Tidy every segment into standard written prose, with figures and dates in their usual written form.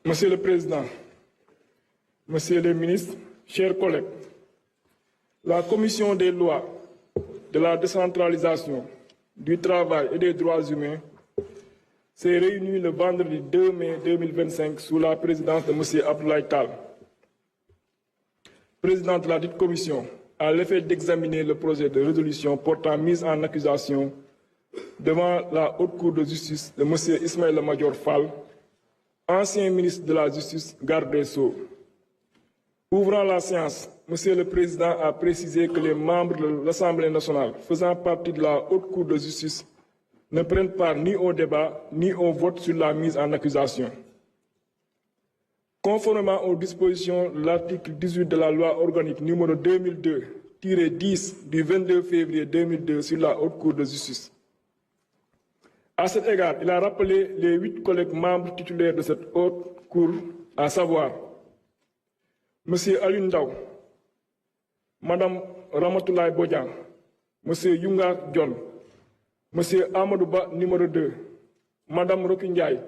Monsieur le Président, Monsieur les ministres, chers collègues, la Commission des lois, de la décentralisation, du travail et des droits humains s'est réunie le vendredi 2 mai 2025 sous la présidence de M. Abdoulaye Tall, président de la dite commission, à l'effet d'examiner le projet de résolution portant mise en accusation devant la Haute Cour de justice de M. Ismaïla Madior Fall, ancien ministre de la Justice, garde des Sceaux. Ouvrant la séance, Monsieur le Président a précisé que les membres de l'Assemblée nationale faisant partie de la Haute Cour de justice ne prennent part ni au débat ni au vote sur la mise en accusation. Conformément aux dispositions de l'article 18 de la loi organique numéro 2002-10 du 22 février 2002 sur la Haute Cour de justice. À cet égard, il a rappelé les 8 collègues membres titulaires de cette haute cour, à savoir M. Alioune Ndao, Mme Ramatoulaye Bodian, M. Yunga Dione, M. Amadou Ba numéro 2, Mme Roki Ndiaye,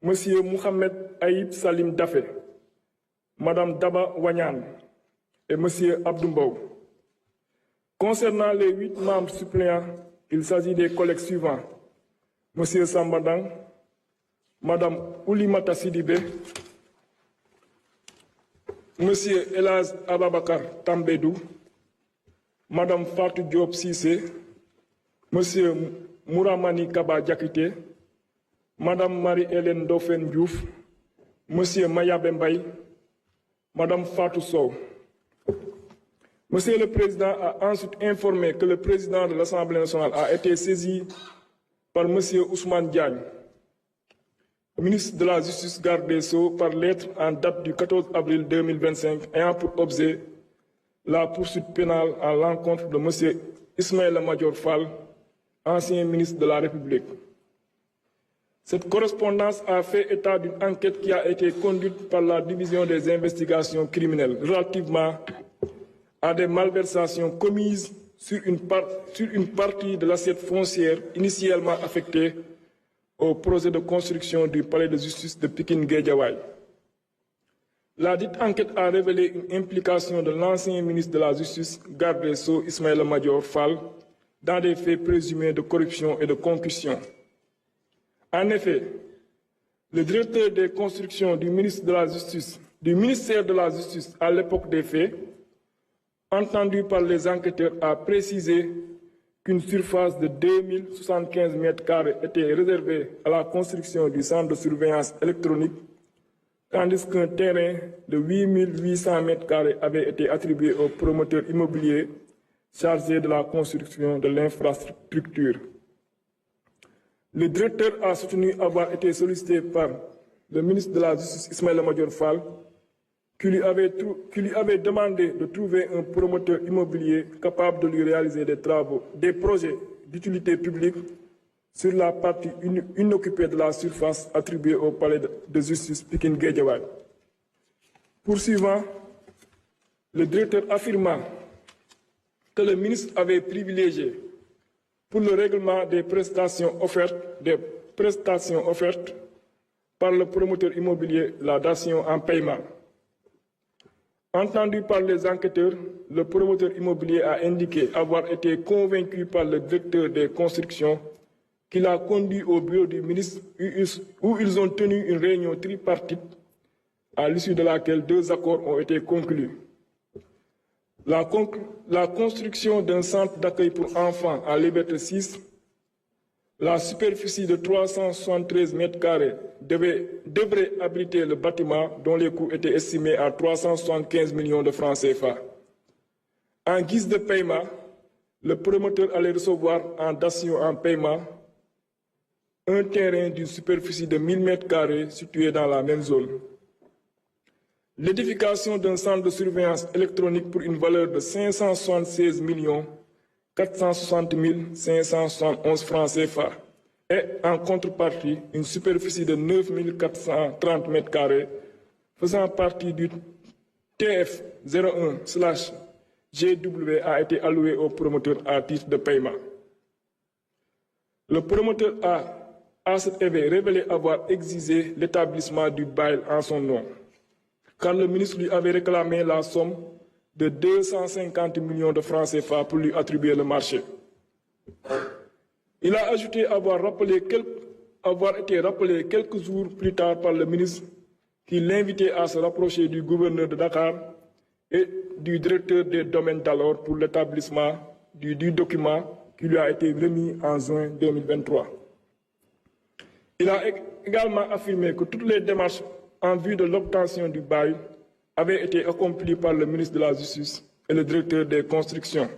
M. Mohamed Aïb Salim Dafé, Mme Daba Wanyan et M. Abdou Mbow. Concernant les 8 membres suppléants, il s'agit des collègues suivants: M. Sambadang, Mme Oulimata Sidibé, M. Elaz Ababakar Tambedou, Mme Fatou Diop Sissé, M. Mouramani Kaba Diakité, Mme Marie-Hélène Dauphin Diouf, M. Maya Bembaye, Mme Fatou Sow. Monsieur le Président a ensuite informé que le président de l'Assemblée nationale a été saisi par M. Ousmane Diagne, ministre de la Justice, garde des Sceaux, par lettre en date du 14 avril 2025 ayant pour objet la poursuite pénale à l'encontre de M. Ismaïla Madior Fall, ancien ministre de la République. Cette correspondance a fait état d'une enquête qui a été conduite par la division des investigations criminelles relativement à des malversations commises sur une partie de l'assiette foncière initialement affectée au projet de construction du palais de justice de Pikine-Guédiawaye. La dite enquête a révélé une implication de l'ancien ministre de la Justice, garde des Sceaux, Ismaïla Madior Fall, dans des faits présumés de corruption et de concussion. En effet, le directeur des constructions du ministère de la Justice à l'époque des faits, entendu par les enquêteurs, a précisé qu'une surface de 2075 m² était réservée à la construction du centre de surveillance électronique, tandis qu'un terrain de 8800 m² avait été attribué au promoteur immobilier chargé de la construction de l'infrastructure. Le directeur a soutenu avoir été sollicité par le ministre de la Justice, Ismaïla Madior Fall, qui lui avait demandé de trouver un promoteur immobilier capable de lui réaliser des projets d'utilité publique sur la partie inoccupée de la surface attribuée au palais de justice Pikine-Guédiawaye. Poursuivant, le directeur affirma que le ministre avait privilégié pour le règlement des prestations offertes par le promoteur immobilier la datation en paiement. Entendu par les enquêteurs, le promoteur immobilier a indiqué avoir été convaincu par le directeur des constructions qui l'a conduit au bureau du ministre où ils ont tenu une réunion tripartite à l'issue de laquelle 2 accords ont été conclus. La construction d'un centre d'accueil pour enfants à Liberté 6, la superficie de 373 m² devrait abriter le bâtiment dont les coûts étaient estimés à 375 millions de francs CFA. En guise de paiement, le promoteur allait recevoir en datation en paiement un terrain d'une superficie de 1000 m² situé dans la même zone. L'édification d'un centre de surveillance électronique pour une valeur de 576 460 571 francs CFA et en contrepartie une superficie de 9 430 m² faisant partie du TF 01/GW a été allouée au promoteur à titre de paiement. Le promoteur a à cet effet révélé avoir exigé l'établissement du bail en son nom, car le ministre lui avait réclamé la somme de 250 millions de francs CFA pour lui attribuer le marché. Il a ajouté avoir été rappelé quelques jours plus tard par le ministre qui l'invitait à se rapprocher du gouverneur de Dakar et du directeur des domaines d'alors pour l'établissement du document qui lui a été remis en juin 2023. Il a également affirmé que toutes les démarches en vue de l'obtention du bail avaient été accomplies par le ministre de la Justice et le directeur des constructions.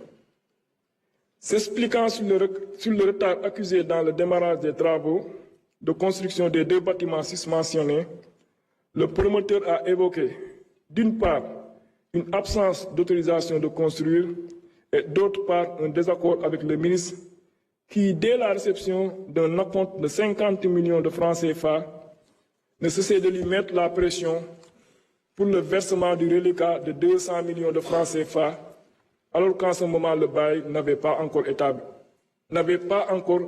S'expliquant sur le retard accusé dans le démarrage des travaux de construction des 2 bâtiments susmentionnés, le promoteur a évoqué, d'une part, une absence d'autorisation de construire et d'autre part, un désaccord avec le ministre qui, dès la réception d'un acompte de 50 millions de francs CFA, ne cessait de lui mettre la pression pour le versement du reliquat de 200 millions de francs CFA, alors qu'en ce moment, le bail n'avait pas encore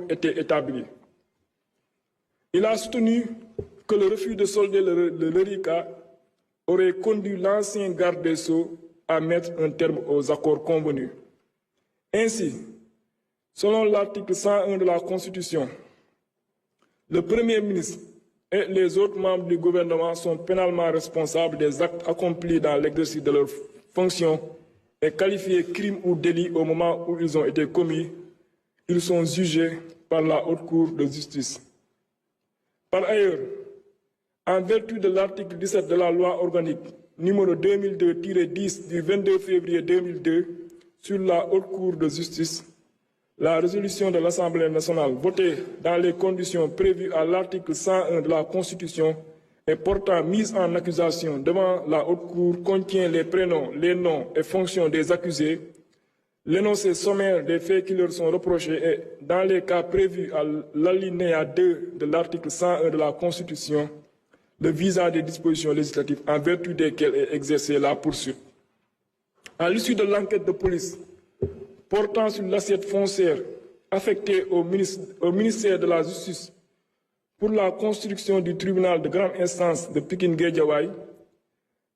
été établi. Il a soutenu que le refus de solder le reliquat aurait conduit l'ancien garde des Sceaux à mettre un terme aux accords convenus. Ainsi, selon l'article 101 de la Constitution, le Premier ministre et les autres membres du gouvernement sont pénalement responsables des actes accomplis dans l'exercice de leurs fonctions et qualifiés crimes ou délits au moment où ils ont été commis. Ils sont jugés par la Haute Cour de justice. Par ailleurs, en vertu de l'article 17 de la loi organique numéro 2002-10 du 22 février 2002 sur la Haute Cour de justice, la résolution de l'Assemblée nationale votée dans les conditions prévues à l'article 101 de la Constitution et portant mise en accusation devant la Haute Cour contient les prénoms, les noms et fonctions des accusés, l'énoncé sommaire des faits qui leur sont reprochés et, dans les cas prévus à l'alinéa 2 de l'article 101 de la Constitution, le visa des dispositions législatives en vertu desquelles est exercée la poursuite. À l'issue de l'enquête de police portant sur l'assiette foncière affectée au ministère de la Justice pour la construction du tribunal de grande instance de Pikine-Guédiawaye,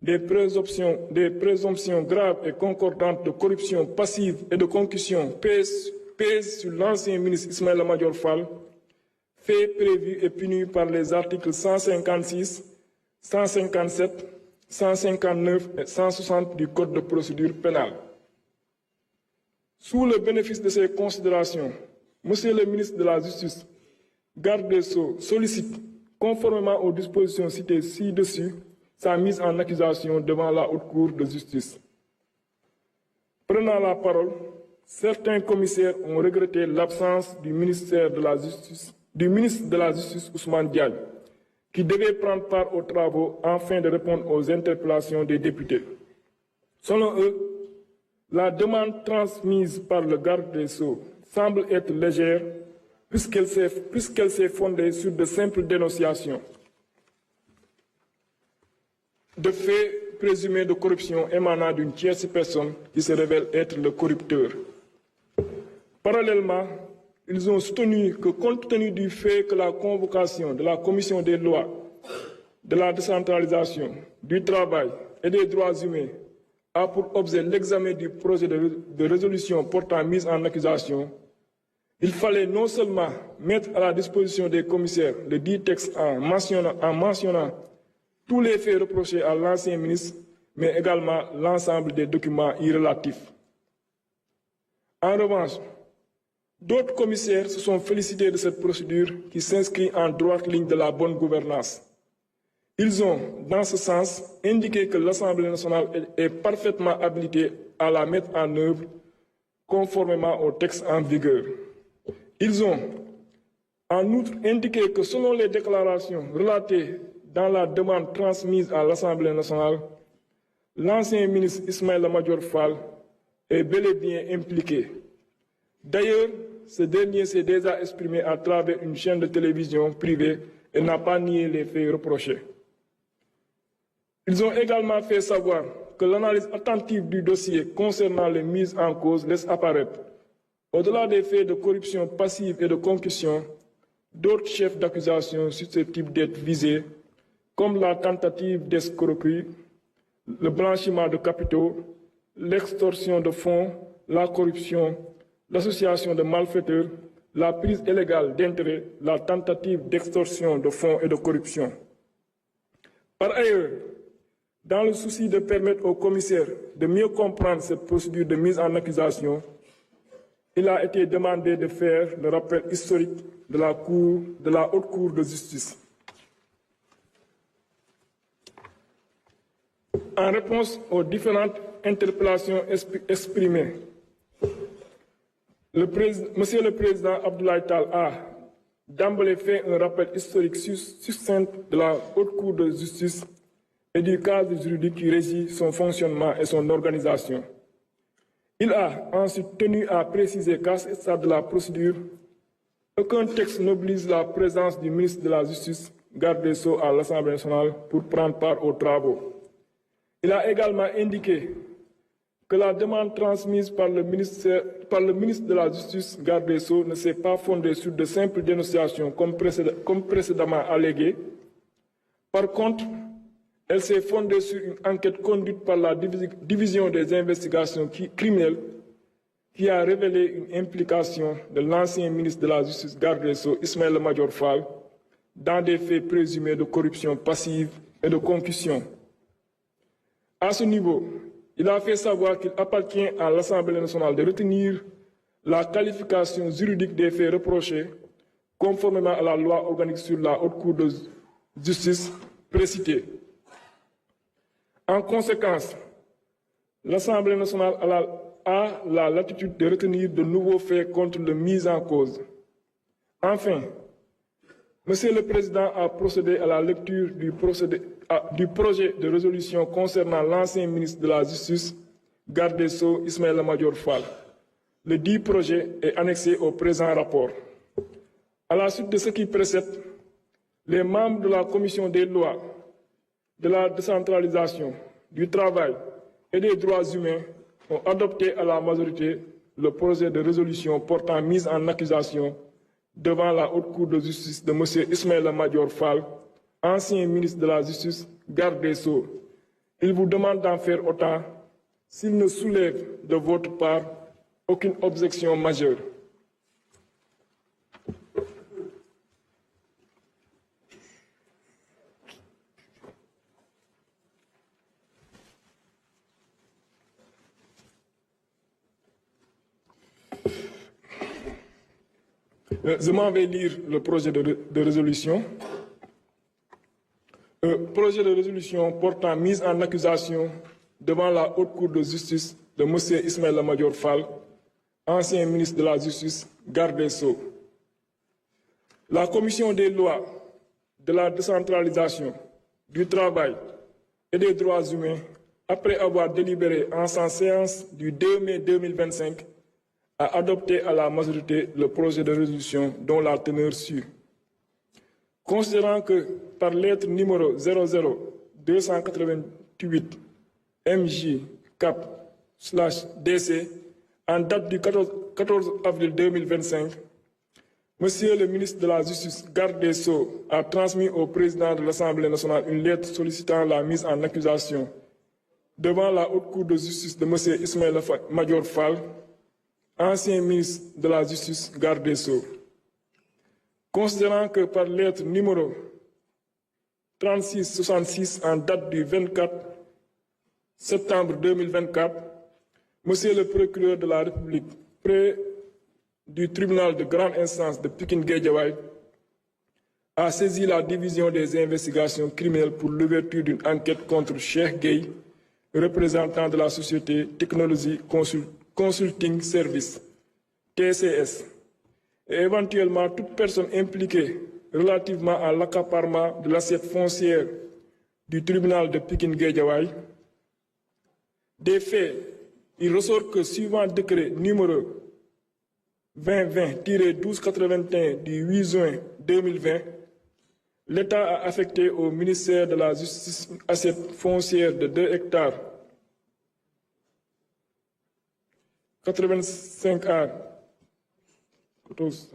des présomptions graves et concordantes de corruption passive et de concussion pèsent sur l'ancien ministre Ismaïla Madior Fall, faits prévus et punis par les articles 156, 157, 159 et 160 du Code de procédure pénale. Sous le bénéfice de ces considérations, Monsieur le ministre de la Justice, garde des Sceaux, sollicite, conformément aux dispositions citées ci-dessus, sa mise en accusation devant la Haute Cour de justice. Prenant la parole, certains commissaires ont regretté l'absence du ministre de la Justice Ousmane Diagne, qui devait prendre part aux travaux afin de répondre aux interpellations des députés. Selon eux, la demande transmise par le garde des Sceaux semble être légère puisqu'elle s'est fondée sur de simples dénonciations de faits présumés de corruption émanant d'une tierce personne qui se révèle être le corrupteur. Parallèlement, ils ont soutenu que compte tenu du fait que la convocation de la Commission des lois, de la décentralisation, du travail et des droits humains a pour objet l'examen du projet de résolution portant mise en accusation, il fallait non seulement mettre à la disposition des commissaires le dit texte en mentionnant tous les faits reprochés à l'ancien ministre, mais également l'ensemble des documents y relatifs. En revanche, d'autres commissaires se sont félicités de cette procédure qui s'inscrit en droite ligne de la bonne gouvernance. Ils ont, dans ce sens, indiqué que l'Assemblée nationale est parfaitement habilitée à la mettre en œuvre conformément au texte en vigueur. Ils ont, en outre, indiqué que selon les déclarations relatées dans la demande transmise à l'Assemblée nationale, l'ancien ministre Ismaïla Madior Fall est bel et bien impliqué. D'ailleurs, ce dernier s'est déjà exprimé à travers une chaîne de télévision privée et n'a pas nié les faits reprochés. Ils ont également fait savoir que l'analyse attentive du dossier concernant les mises en cause laisse apparaître, au-delà des faits de corruption passive et de concussion, d'autres chefs d'accusation susceptibles d'être visés, comme la tentative d'escroquerie, le blanchiment de capitaux, l'extorsion de fonds, la corruption, l'association de malfaiteurs, la prise illégale d'intérêts, la tentative d'extorsion de fonds et de corruption. Par ailleurs, dans le souci de permettre au commissaire de mieux comprendre cette procédure de mise en accusation, il a été demandé de faire le rappel historique de la Haute Cour de justice. En réponse aux différentes interpellations exprimées, Monsieur le Président Abdoulaye Tall a d'emblée fait un rappel historique succinct de la Haute Cour de justice et du cadre juridique qui régit son fonctionnement et son organisation. Il a ensuite tenu à préciser qu'à ce stade de la procédure, aucun texte n'oblige la présence du ministre de la Justice, garde des Sceaux à l'Assemblée nationale pour prendre part aux travaux. Il a également indiqué que la demande transmise par le ministre de la Justice, garde des Sceaux, ne s'est pas fondée sur de simples dénonciations comme précédemment allégué. Par contre, elle s'est fondée sur une enquête conduite par la division des investigations criminelles qui a révélé une implication de l'ancien ministre de la Justice, garde des Sceaux, Ismaïla Madior Fall, dans des faits présumés de corruption passive et de concussion. À ce niveau, il a fait savoir qu'il appartient à l'Assemblée nationale de retenir la qualification juridique des faits reprochés, conformément à la loi organique sur la Haute Cour de justice précitée. En conséquence, l'Assemblée nationale a la latitude de retenir de nouveaux faits contre le mis en cause. Enfin, Monsieur le Président a procédé à la lecture du projet de résolution concernant l'ancien ministre de la Justice, garde des Sceaux, Ismaïla Madior Fall. Le dit projet est annexé au présent rapport. À la suite de ce qui précède, les membres de la Commission des lois, de la décentralisation, du travail et des droits humains ont adopté à la majorité le projet de résolution portant mise en accusation devant la Haute Cour de justice de M. Ismaïla Madior Fall, ancien ministre de la Justice, garde des Sceaux. Il vous demande d'en faire autant s'il ne soulève de votre part aucune objection majeure. Je m'en vais lire le projet de résolution. Projet de résolution portant mise en accusation devant la Haute Cour de justice de M. Ismaïla Madior Fall, ancien ministre de la Justice, garde des Sceaux. La Commission des lois, de la décentralisation, du travail et des droits humains, après avoir délibéré en sa séance du 2 mai 2025, a adopté à la majorité le projet de résolution dont la teneur suit. Considérant que par lettre numéro 00288 MJ Cap/DC en date du 14 avril 2025, Monsieur le ministre de la Justice, garde des Sceaux, a transmis au président de l'Assemblée nationale une lettre sollicitant la mise en accusation devant la Haute Cour de justice de M. Ismaïla Madior Fall, ancien ministre de la Justice, garde des Sceaux. Considérant que par lettre numéro 3666 en date du 24 septembre 2024, Monsieur le procureur de la République, près du tribunal de grande instance de Pikine-Guédiawaye, a saisi la division des investigations criminelles pour l'ouverture d'une enquête contre Cheikh Gueye, représentant de la société Technology Consulting Service, TCS, et éventuellement toute personne impliquée relativement à l'accaparement de l'assiette foncière du tribunal de Pikine-Guédiawaye. Des faits, il ressort que suivant décret numéro 2020-1281 du 8 juin 2020, l'État a affecté au ministère de la Justice une assiette foncière de 2 hectares 85 ar 14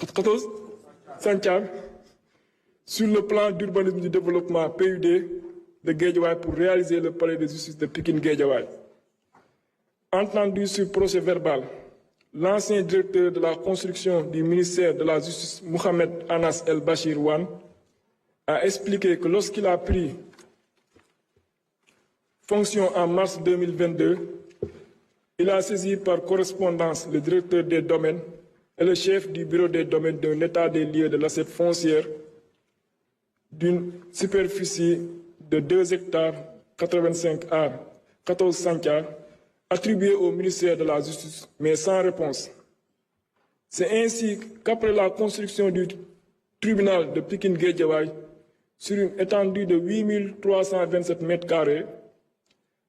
14 Santiago, sur le plan d'urbanisme du développement PUD de Guédiawaye pour réaliser le palais de justice de Pikine-Guédiawaye. Entendu sur procès verbal, l'ancien directeur de la construction du ministère de la Justice, Mohamed Anas El Bachir Wan, a expliqué que lorsqu'il a pris fonction en mars 2022, il a saisi par correspondance le directeur des domaines et le chef du bureau des domaines d'un état des lieux de l'assiette foncière d'une superficie de 2 hectares 85 ar 14 centiares attribuée au ministère de la Justice, mais sans réponse. C'est ainsi qu'après la construction du tribunal de Pikine-Guédiawaye sur une étendue de 8327 mètres carrés,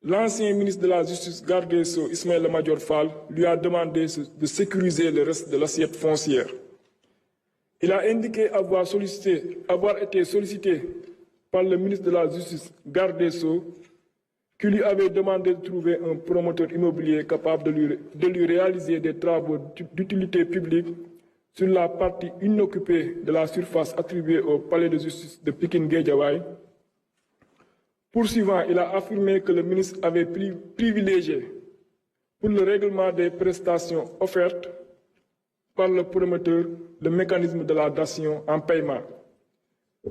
l'ancien ministre de la Justice, garde des Sceaux, Ismaïla Madior Fall, lui a demandé de sécuriser le reste de l'assiette foncière. Il a indiqué avoir été sollicité par le ministre de la Justice, garde des Sceaux, qui lui avait demandé de trouver un promoteur immobilier capable de lui réaliser des travaux d'utilité publique sur la partie inoccupée de la surface attribuée au palais de justice de Pikine-Guédiawaye. Poursuivant, il a affirmé que le ministre avait privilégié pour le règlement des prestations offertes par le promoteur le mécanisme de la datation en paiement.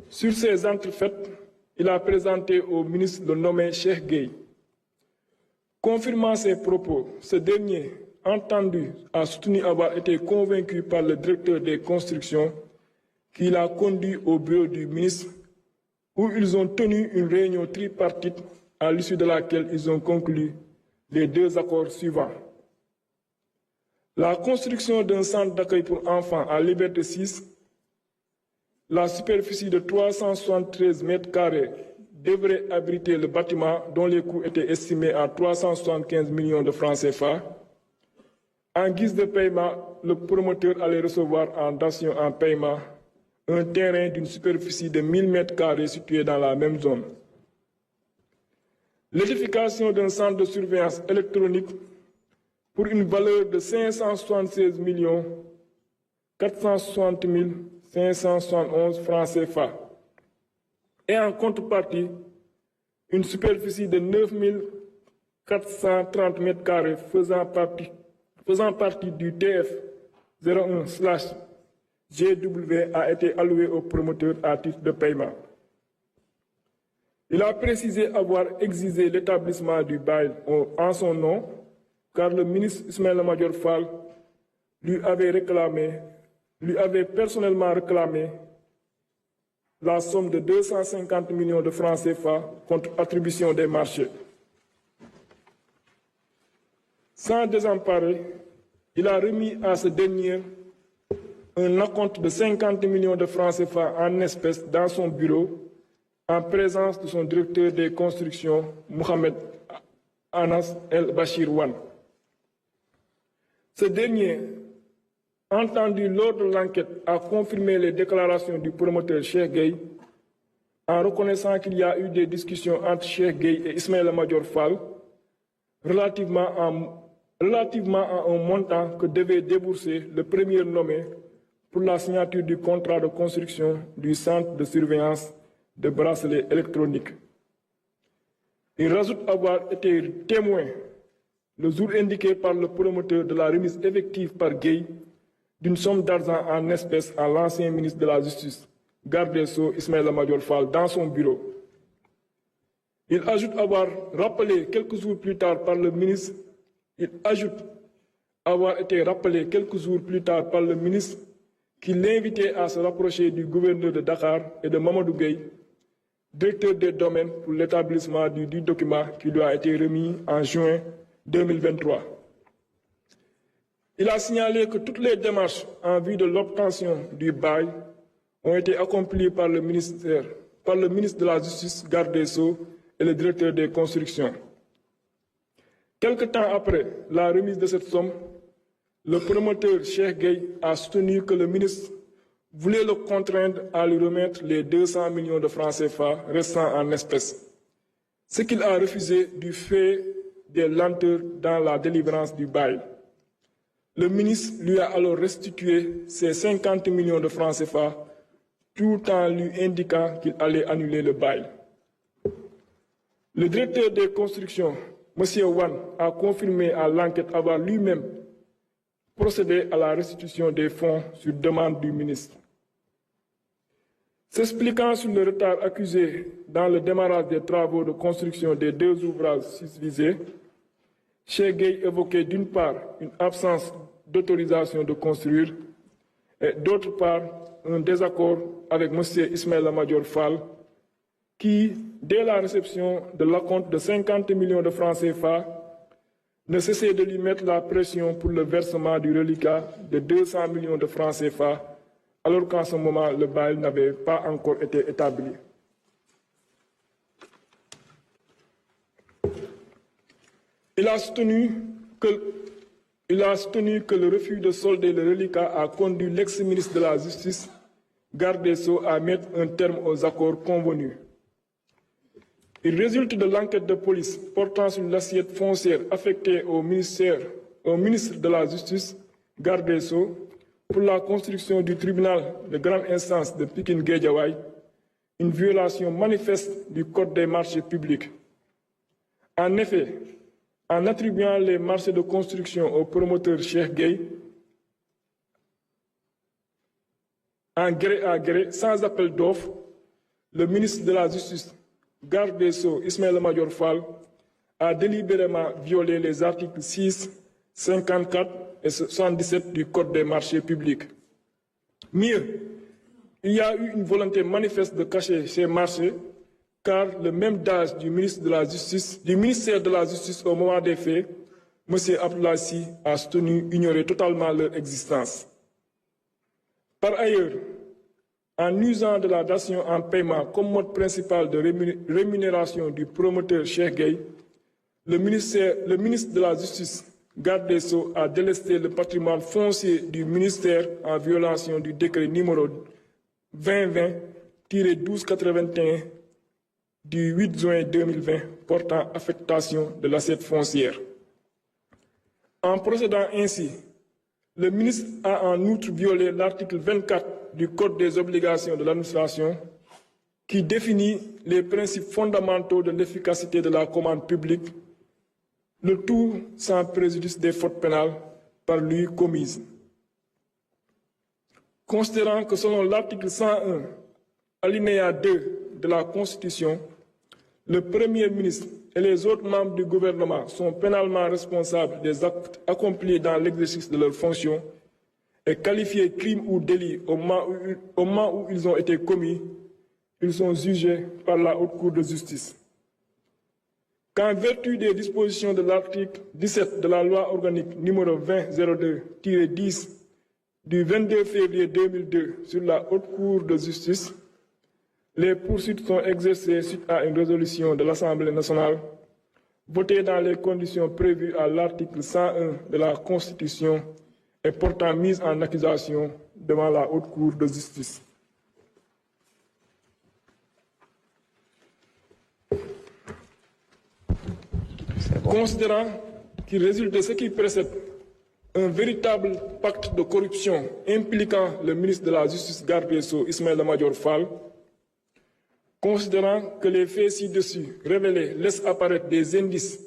Sur ces entrefaites, il a présenté au ministre le nommé Cheikh Gueye. Confirmant ses propos, ce dernier, entendu, a soutenu avoir été convaincu par le directeur des constructions qui l'a conduit au bureau du ministre où ils ont tenu une réunion tripartite à l'issue de laquelle ils ont conclu les 2 accords suivants. La construction d'un centre d'accueil pour enfants à Liberté 6, la superficie de 373 mètres carrés devrait abriter le bâtiment dont les coûts étaient estimés à 375 millions de francs CFA. En guise de paiement, le promoteur allait recevoir en datation en paiement un terrain d'une superficie de 1000 mètres carrés situé dans la même zone. L'édification d'un centre de surveillance électronique pour une valeur de 576 460 571 francs CFA. Et en contrepartie, une superficie de 9 430 mètres carrés faisant partie du TF 01/GW a été allouée au promoteur à titre de paiement. Il a précisé avoir exigé l'établissement du bail en son nom, car le ministre Ismaïla Madior Fall lui avait personnellement réclamé la somme de 250 millions de francs CFA contre attribution des marchés. Sans désemparer, il a remis à ce dernier un acompte de 50 millions de francs CFA en espèces dans son bureau en présence de son directeur des constructions, Mohamed Anas El Bachir Wan. Ce dernier, entendu lors de l'enquête, a confirmé les déclarations du promoteur Cheikh Gueye en reconnaissant qu'il y a eu des discussions entre Cheikh Gueye et Ismaïla Madior Fall relativement à un montant que devait débourser le premier nommé pour la signature du contrat de construction du centre de surveillance de bracelets électroniques. Il rajoute avoir été témoin le jour indiqué par le promoteur de la remise effective par Gueye d'une somme d'argent en espèces à l'ancien ministre de la Justice, garde des Sceaux Ismaïla Madior Fall, dans son bureau. Il ajoute avoir rappelé quelques jours plus tard par le ministre, qui l'invitait à se rapprocher du gouverneur de Dakar et de Mamadou Gueye, directeur des domaines pour l'établissement du document qui lui a été remis en juin 2023. Il a signalé que toutes les démarches en vue de l'obtention du bail ont été accomplies par le ministre de la Justice, garde des Sceaux et le directeur des constructions. Quelque temps après la remise de cette somme, le promoteur Cheikh Gueye a soutenu que le ministre voulait le contraindre à lui remettre les 200 millions de francs CFA restants en espèces, ce qu'il a refusé du fait des lenteurs dans la délivrance du bail. Le ministre lui a alors restitué ses 50 millions de francs CFA tout en lui indiquant qu'il allait annuler le bail. Le directeur des constructions, M. Wan, a confirmé à l'enquête avoir lui-même procédé à la restitution des fonds sur demande du ministre. S'expliquant sur le retard accusé dans le démarrage des travaux de construction des deux ouvrages susvisés, Cheikh Gueye évoquait d'une part une absence d'autorisation de construire et d'autre part un désaccord avec M. Ismaïla Madior Fall qui, dès la réception de l'acompte de 50 millions de francs CFA, ne cessait de lui mettre la pression pour le versement du reliquat de 200 millions de francs CFA, alors qu'en ce moment, le bail n'avait pas encore été établi. Il a soutenu que le refus de solder le reliquat a conduit l'ex-ministre de la Justice, garde des Sceaux, à mettre un terme aux accords convenus. Il résulte de l'enquête de police portant sur l'assiette foncière affectée au ministre de la Justice, garde des Sceaux, pour la construction du tribunal de grande instance de Pikine-Guédiawaye, une violation manifeste du Code des marchés publics. En effet, en attribuant les marchés de construction au promoteur Cheikh Gueye, en gré à gré, sans appel d'offres, le ministre de la Justice, garde des Sceaux, Ismaïla Madior Fall, a délibérément violé les articles 6, 54 et 77 du Code des marchés publics. Mieux, il y a eu une volonté manifeste de cacher ces marchés, car le même DAGE du ministère de la Justice au moment des faits, M. Abdoulaye a soutenu ignorer totalement leur existence. Par ailleurs, en usant de la dation en paiement comme mode principal de rémunération du promoteur Cheikh Gueye, le ministre de la Justice, garde des Sceaux, a délesté le patrimoine foncier du ministère en violation du décret numéro 2020-1281 du 8 juin 2020 portant affectation de l'assiette foncière. En procédant ainsi, le ministre a en outre violé l'article 24 du Code des obligations de l'administration qui définit les principes fondamentaux de l'efficacité de la commande publique, le tout sans préjudice des fautes pénales par lui commises. Considérant que selon l'article 101, alinéa 2 de la Constitution, le Premier ministre et les autres membres du gouvernement sont pénalement responsables des actes accomplis dans l'exercice de leurs fonctions et qualifiés crimes ou délits au moment où ils ont été commis, ils sont jugés par la Haute Cour de justice. Qu'en vertu des dispositions de l'article 17 de la loi organique numéro 2002-10 du 22 février 2002 sur la Haute Cour de justice, les poursuites sont exercées suite à une résolution de l'Assemblée nationale votée dans les conditions prévues à l'article 101 de la Constitution et portant mise en accusation devant la Haute Cour de justice. Considérant qu'il résulte de ce qui précède un véritable pacte de corruption impliquant le ministre de la Justice, garde des Sceaux, Ismaïla Madior Fall, considérant que les faits ci-dessus révélés laissent apparaître des indices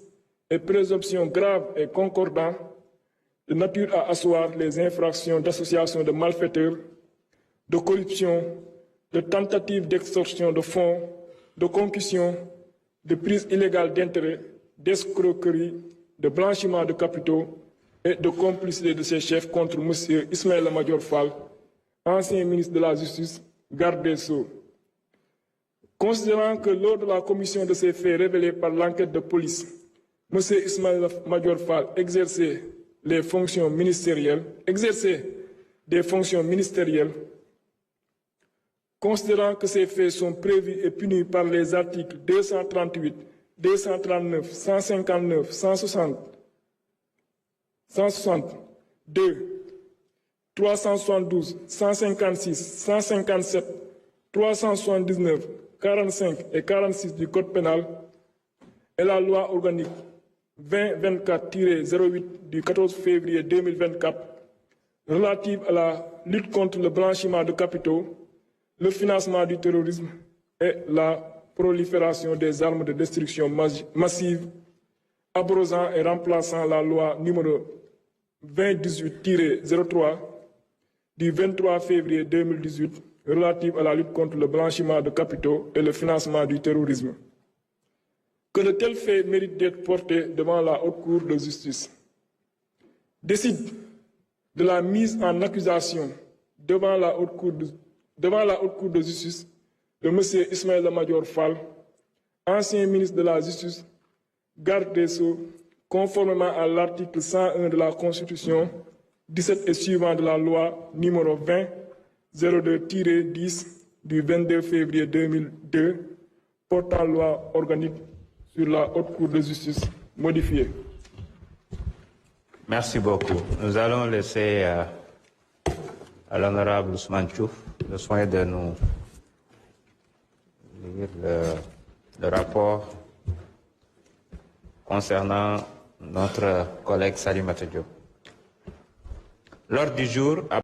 et présomptions graves et concordants de nature à asseoir les infractions d'association de malfaiteurs, de corruption, de tentative d'extorsion de fonds, de concussion, de prise illégale d'intérêts, d'escroquerie, de blanchiment de capitaux et de complicité de ses chefs contre M. Ismaïla Madior Fall, ancien ministre de la Justice, garde des Sceaux. Considérant que lors de la commission de ces faits révélés par l'enquête de police, M. Ismaïla Madior Fall exerçait des fonctions ministérielles, considérant que ces faits sont prévus et punis par les articles 238, 239, 159, 160, 2, 372, 156, 157, 379, 45 et 46 du Code pénal et la loi organique 2024-08 du 14 février 2024 relative à la lutte contre le blanchiment de capitaux, le financement du terrorisme et la prolifération des armes de destruction massive, abrogant et remplaçant la loi numéro 2018-03 du 23 février 2018 relative à la lutte contre le blanchiment de capitaux et le financement du terrorisme. Que de tels faits méritent d'être portés devant la Haute Cour de justice. Décide de la mise en accusation devant la Haute Cour de justice de M. Ismaïla Madior Fall, ancien ministre de la Justice, garde des Sceaux, conformément à l'article 101 de la Constitution, 17 et suivant de la loi numéro 20-02-10 du 22 février 2002, portant loi organique sur la Haute Cour de justice modifiée. Merci beaucoup. Nous allons laisser à l'honorable Ousmane Diouf le soin de nous lire le rapport concernant notre collègue Salimata Diop. L'ordre du jour